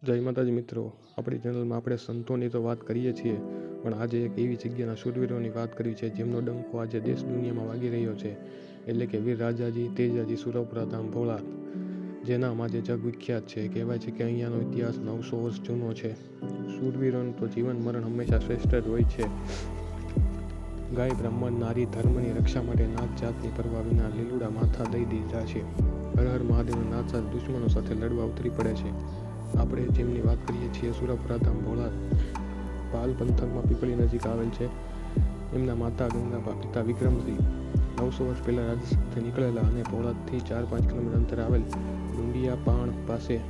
જય માતાજી મિત્રો, આપણી ચેનલમાં આપણે સંતોની તો વાત કરીએ છીએ, પણ આજે એક એવી જગ્યાના શૂરવીરોની વાત કરવી છે જેમનો ડંકો આજે દેશ દુનિયામાં વાગી રહ્યો છે, એટલે કે વીર રાજાજી તેજાજી સુરપુરા ધામ ભોળા, જેના આજે જગ વિખ્યાત છે. કહેવાય છે કે અહીંયાનો ઇતિહાસ 900 વર્ષ જૂનો છે. શૂરવીરોનું તો જીવન મરણ હંમેશા શ્રેષ્ઠ જ હોય છે. ગાય બ્રાહ્મણ નારી ધર્મની રક્ષા માટે નાત જાતની પરવા વિના લીલુડા માથા દઈ દીધા છે. હર હર મહાદેવના નાદ સાથે દુશ્મનો સાથે લડવા ઉતરી પડે છે. આપણે જેમની વાત કરીએ છીએ સુરપુરા ધામ ભોળા, પાલ પંથકમાં પીપળી નજીક આવેલ છે. એમના માતા ગંગાબા, પિતા વિક્રમસિંહ 900 વર્ષ પહેલાં રાજસ્થાનથી નીકળેલા અને ભોળાથી 4-5 કિલોમીટર અંતરે આવેલ ડુંડિયા પાણ પાસે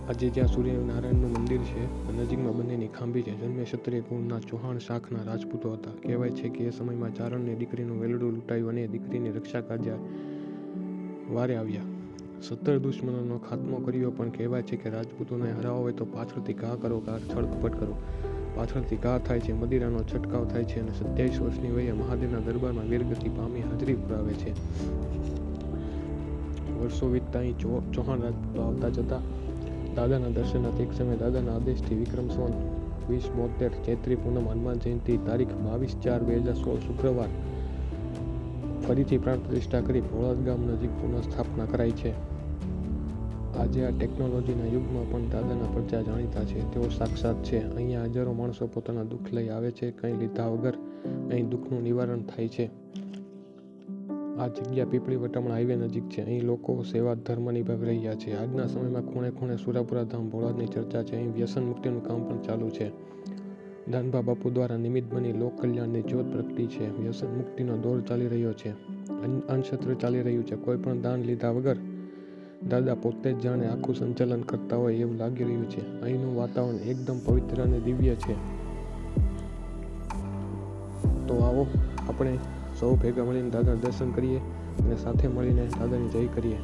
આજે જ્યાં સૂર્યનારાયણનું મંદિર છે, નજીકમાં બંનેની ખાંભી છે. જન્મે ક્ષત્રિય કુળના ચૌહાણ શાખના રાજપૂતો હતા. કહેવાય છે કે એ સમયમાં ચારણની દીકરીનું વેલડું લૂંટાયું અને દીકરીની રક્ષા કાજે વારે આવ્યા. 17 દુશ્મનોનો ખાત્મો કર્યો, પણ કહેવાય છે કે રાજપૂતોને હરાવવા હોય તો પાછળથી ઘા કરો, છળ કપટ કરો. પાછળથી ઘા થાય છે, મદિરાનો છંટકાવ થાય છે અને 27 વર્ષની વયે મહાદેવના દરબારમાં વીરગતિ પામી હાજરી પુરાવે છે. વર્ષો વીતતા અહીં ચૌહાણ રાજપૂતો આવતા જતા. દાદાના દર્શનાર્થે એક સમયે દાદાના આદેશથી વિક્રમ સંવત 2072 ચૈત્રી પૂનમ હનુમાન જયંતિ તારીખ 22/4/2016 શુક્રવાર ફરીથી પ્રાણ પ્રતિષ્ઠા કરી ભોળાદ ગામ નજીક પુનઃ સ્થાપના કરાઈ છે. આજે આ ટેકનોલોજીના યુગમાં પણ દાદાના પ્રજા જાણીતા છે. તેઓ સાક્ષાત છે. અહીંયા હજારો માણસો પોતાના દુઃખ લઈ આવે છે. કંઈ લીધા વગર અહીં દુઃખનું નિવારણ થાય છે. આ જગ્યા પીપળી વટામણ હાઈવે નજીક છે. અહીં લોકો સેવા ધર્મ નિભાવી રહ્યા છે. આજના સમયમાં ખૂણે ખૂણે સુરપુરા ધામ ભોળાદની ચર્ચા છે. અહીં વ્યસન મુક્તિનું કામ પણ ચાલુ છે. દાનબા બાપુ દ્વારા નિમિત્ત બની લોક કલ્યાણની જ્યોત પ્રગટી છે. વ્યસન મુક્તિનો દોર ચાલી રહ્યો છે. અન્નછત્ર ચાલી રહ્યું છે. કોઈ પણ દાન લીધા વગર દાદા પોતે જ જાણે આખું સંચાલન કરતા હોય એવું લાગી રહ્યું છે. અહીંનું વાતાવરણ એકદમ પવિત્ર અને દિવ્ય છે. તો આવો આપણે સૌ ભેગા મળીને દાદાના દર્શન કરીએ અને સાથે મળીને દાદાની જય કરીએ.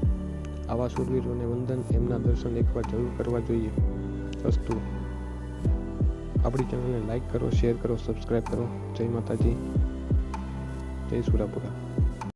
આવા શૂરવીરોને વંદન, એમના દર્શન એકવાર જરૂર કરવા જોઈએ. અસ્તુ. આપણી ચેનલને લાઈક કરો, શેર કરો, સબસ્ક્રાઈબ કરો. જય માતાજી, જય સુરાપુરા.